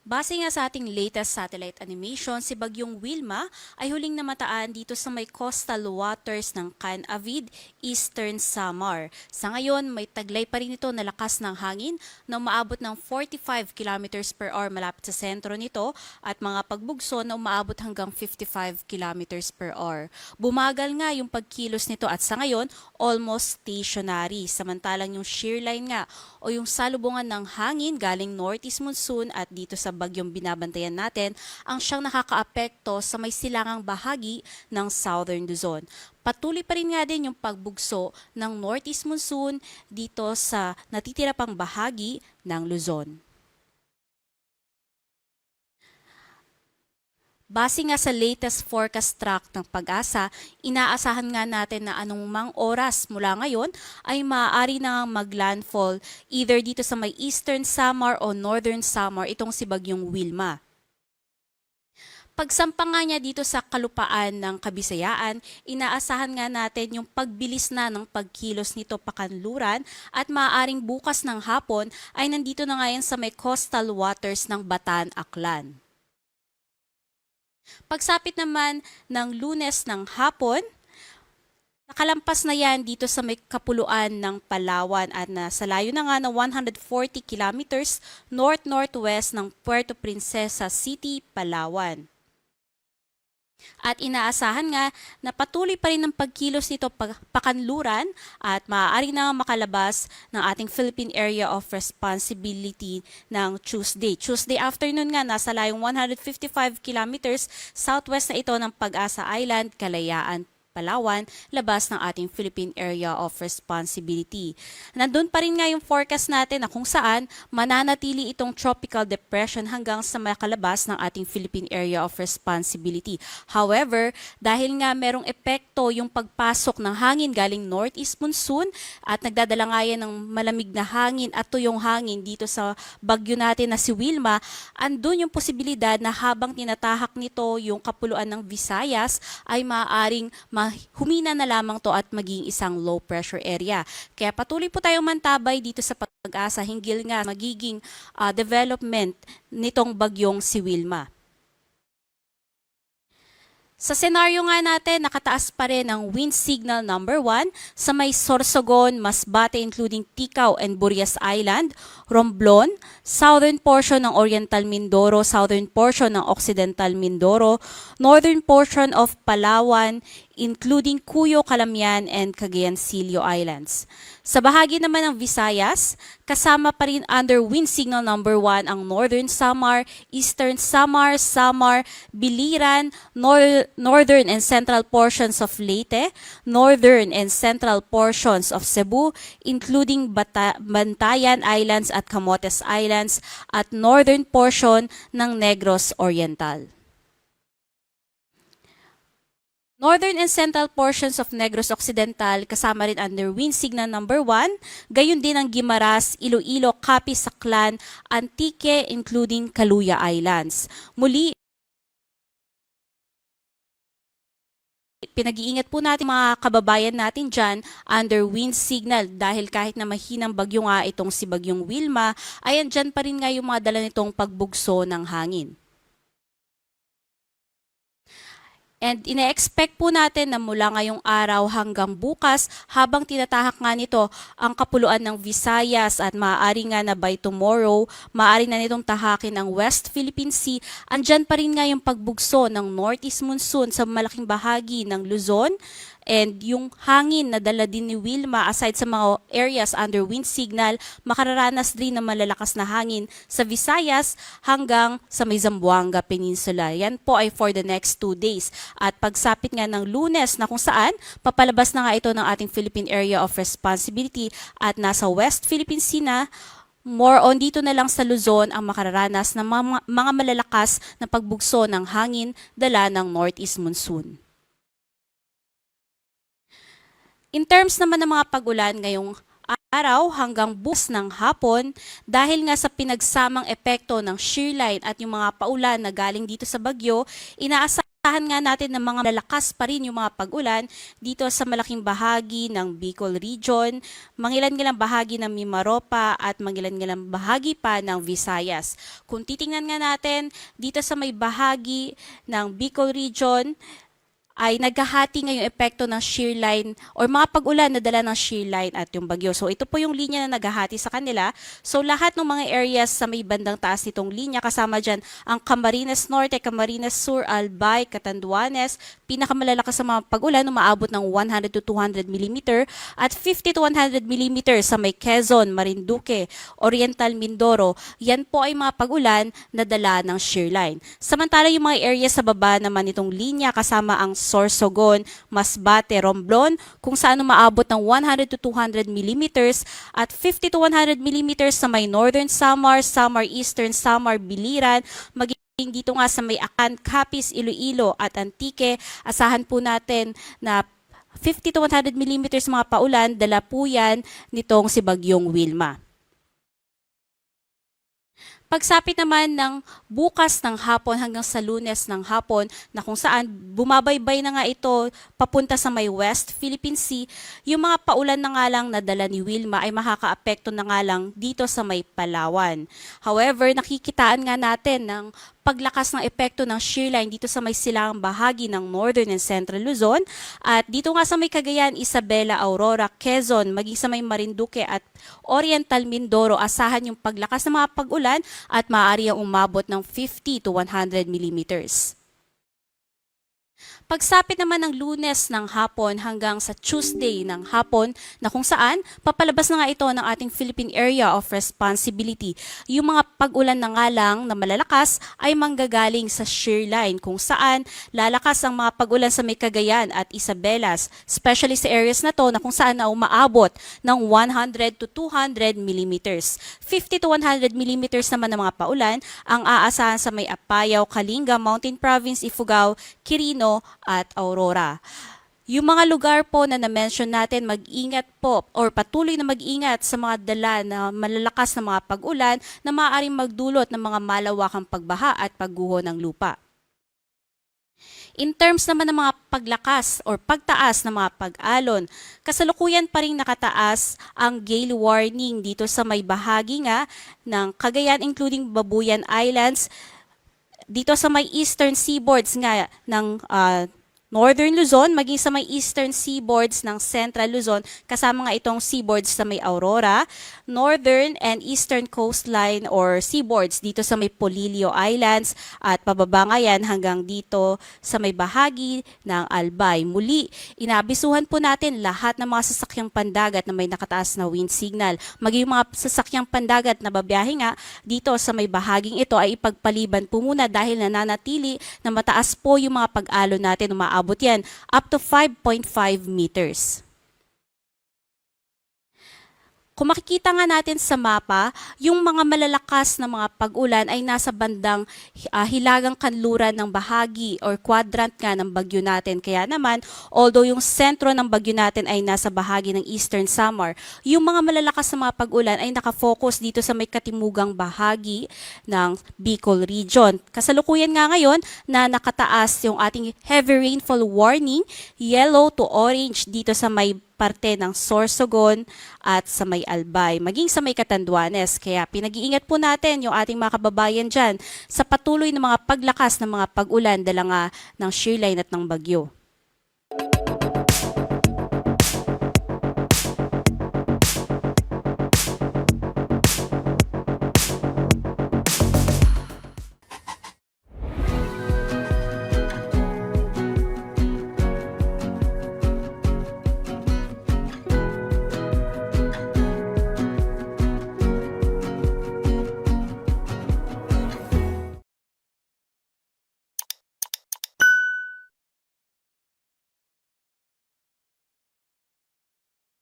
Base nga sa ating latest satellite animation, si Bagyong Wilma ay huling namataan dito sa may coastal waters ng Canavid, Eastern Samar. Sa ngayon, may taglay pa rin ito na lakas ng hangin na umaabot ng 45 kilometers per hour malapit sa sentro nito at mga pagbugso na umaabot hanggang 55 kilometers per hour. Bumagal nga yung pagkilos nito at sa ngayon, almost stationary. Samantalang yung shear line nga o yung salubungan ng hangin galing northeast monsoon at dito sa bagyong binabantayan natin ang siyang nakakaapekto sa may silangang bahagi ng Southern Luzon. Patuloy pa rin nga din yung pagbugso ng northeast monsoon dito sa natitira pang bahagi ng Luzon. Base nga sa latest forecast track ng Pag-asa, inaasahan nga natin na anumang oras mula ngayon ay maaari na maglandfall either dito sa may Eastern Samar o Northern Samar itong si Bagyong Wilma. Pagsampa nga niya dito sa kalupaan ng Kabisayaan, inaasahan nga natin yung pagbilis na ng pagkilos nito pakanluran at maaaring bukas ng hapon ay nandito na ngayon sa may coastal waters ng Bataan, Aklan. Pagsapit naman ng Lunes ng hapon, nakalampas na yan dito sa may kapuluan ng Palawan at nasa layo na nga na 140 kilometers north-northwest ng Puerto Princesa City, Palawan. At inaasahan nga na patuloy pa rin ang pagkilos nito pakanluran at maaari na makalabas ng ating Philippine Area of Responsibility ng Tuesday. Tuesday afternoon nga, nasa layong 155 kilometers southwest na ito ng Pag-asa Island, Kalayaan, Palawan, labas ng ating Philippine Area of Responsibility. Nandun pa rin nga yung forecast natin na kung saan mananatili itong tropical depression hanggang sa makalabas ng ating Philippine Area of Responsibility. However, dahil nga merong epekto yung pagpasok ng hangin galing northeast monsoon at nagdadala nga yan ng malamig na hangin at tuyong hangin dito sa bagyo natin na si Wilma, andun yung posibilidad na habang tinatahak nito yung kapuluan ng Visayas ay maaaring humina na lamang to at maging isang low pressure area. Kaya patuloy po tayong mantabay dito sa Pag-asa hinggil nga magiging development nitong bagyong si Wilma. Sa senaryo nga natin, nakataas pa rin ang wind signal number 1 sa may Sorsogon, Masbate including Ticao and Burias Island, Romblon, southern portion ng Oriental Mindoro, southern portion ng Occidental Mindoro, northern portion of Palawan, including Cuyo, Calamian, and Cagayan Silio Islands. Sa bahagi naman ng Visayas, kasama pa rin under wind signal number 1 ang Northern Samar, Eastern Samar, Samar, Biliran, northern and central portions of Leyte, northern and central portions of Cebu, including Bantayan Islands at Camotes Islands, at northern portion ng Negros Oriental. Northern and central portions of Negros Occidental kasama rin under wind signal number 1, gayon din ang Guimaras, Iloilo, Capiz, Saclan, Antique including Caluya Islands. Muli, pinag-iingat po natin mga kababayan natin dyan under wind signal dahil kahit na mahinang bagyo nga itong si Bagyong Wilma, ay andyan pa rin nga yung mga dala nitong pagbugso ng hangin. And ine-expect po natin na mula ngayong araw hanggang bukas habang tinatahak nga nito ang kapuluan ng Visayas at maaari nga na by tomorrow, maaari na nitong tahakin ang West Philippine Sea, andyan pa rin nga yung pagbugso ng northeast monsoon sa malaking bahagi ng Luzon. And yung hangin na dala din ni Wilma aside sa mga areas under wind signal, makararanas din ng malalakas na hangin sa Visayas hanggang sa may Zamboanga Peninsula. Yan po ay for the next 2 days. At pagsapit nga ng Lunes na kung saan, papalabas na nga ito ng ating Philippine Area of Responsibility at nasa West Philippine Sea na, more on dito na lang sa Luzon ang makararanas ng mga malalakas na pagbugso ng hangin dala ng northeast monsoon. In terms naman ng mga pag-ulan ngayong araw hanggang bukas ng hapon, dahil nga sa pinagsamang epekto ng shear line at yung mga paulan na galing dito sa bagyo, inaasahan Tahan nga natin ng mga lalakas pa rin yung mga pag-ulan dito sa malaking bahagi ng Bicol Region, mangilan-ngilang bahagi ng Mimaropa at mangilan-ngilang bahagi pa ng Visayas. Kung titingnan nga natin dito sa may bahagi ng Bicol Region, ay naghahati ngayong epekto ng shear line or mga pag-ulan na dala ng shear line at yung bagyo. So ito po yung linya na naghahati sa kanila. So lahat ng mga areas sa may bandang taas nitong linya, kasama dyan ang Camarines Norte, Camarines Sur, Albay, Catanduanes, pinakamalalakas sa mga pag-ulan, umaabot ng 100 to 200 mm at 50 to 100 mm sa may Quezon, Marinduque, Oriental Mindoro. Yan po ay mga pag-ulan na dala ng shear line. Samantala yung mga areas sa baba naman itong linya, kasama ang Sorsogon, Masbate, Romblon, kung saan umaabot ng 100 to 200 mm at 50 to 100 mm sa may Northern Samar, Samar Eastern, Samar, Biliran, maging dito nga sa may Acan, Capiz, Iloilo at Antique. Asahan po natin na 50 to 100 mm mga paulan, dala po yan nitong si Bagyong Wilma. Pagsapit naman ng bukas ng hapon hanggang sa Lunes ng hapon na kung saan bumabaybay na nga ito papunta sa may West Philippine Sea, yung mga paulan na nga lang na dala ni Wilma ay makakaapekto na nga lang dito sa may Palawan. However, nakikitaan nga natin ng paglakas ng epekto ng shear line dito sa may silangang bahagi ng Northern and Central Luzon at dito nga sa may Cagayan, Isabela, Aurora, Quezon, maging sa may Marinduque at Oriental Mindoro, asahan yung paglakas ng mga pag-ulan at maaari ang umabot ng 50 to 100 millimeters. Pagsapit naman ng Lunes ng hapon hanggang sa Tuesday ng hapon na kung saan papalabas na nga ito ng ating Philippine Area of Responsibility. Yung mga pag-ulan na nga lang na malalakas ay manggagaling sa shear line kung saan lalakas ang mga pag-ulan sa may Cagayan at Isabelas, especially sa areas na to na kung saan na umaabot ng 100 to 200 millimeters. 50 to 100 millimeters naman ng mga paulan ang aasahan sa may Apayao, Kalinga, Mountain Province, Ifugao, Quirino at Aurora. Yung mga lugar po na na-mention natin, mag-ingat po or patuloy na mag-ingat sa mga dala na malalakas na mga pag-ulan na maaaring magdulot ng mga malawakang pagbaha at pagguho ng lupa. In terms naman ng mga paglakas or pagtaas ng mga pag-alon, kasalukuyan pa rin nakataas ang gale warning dito sa may bahagi nga ng Cagayan including Babuyan Islands, dito sa may eastern seaboards nga ng Northern Luzon, maging sa may eastern seaboards ng Central Luzon, kasama nga itong seaboards sa may Aurora, northern and eastern coastline or seaboards dito sa may Polillo Islands at pababa nga yan hanggang dito sa may bahagi ng Albay. Muli, inaabisuhan po natin lahat ng mga sasakyang pandagat na may nakataas na wind signal. Maging mga sasakyang pandagat na babiyahe nga dito sa may bahaging ito ay ipagpaliban po muna dahil nananatili na mataas po yung mga pag-alon natin, umaabot yan up to 5.5 meters. Kung makikita nga natin sa mapa, yung mga malalakas na mga pag-ulan ay nasa bandang hilagang kanluran ng bahagi or quadrant nga ng bagyo natin. Kaya naman, although yung sentro ng bagyo natin ay nasa bahagi ng Eastern Samar, yung mga malalakas na mga pag-ulan ay nakafocus dito sa may katimugang bahagi ng Bicol Region. Kasalukuyan nga ngayon na nakataas yung ating heavy rainfall warning, yellow to orange dito sa may parte ng Sorsogon at sa may Albay, maging sa may Catanduanes. Kaya pinag-iingat po natin yung ating mga kababayan dyan sa patuloy na mga paglakas ng mga pag-ulan dala nga ng shear line at ng bagyo.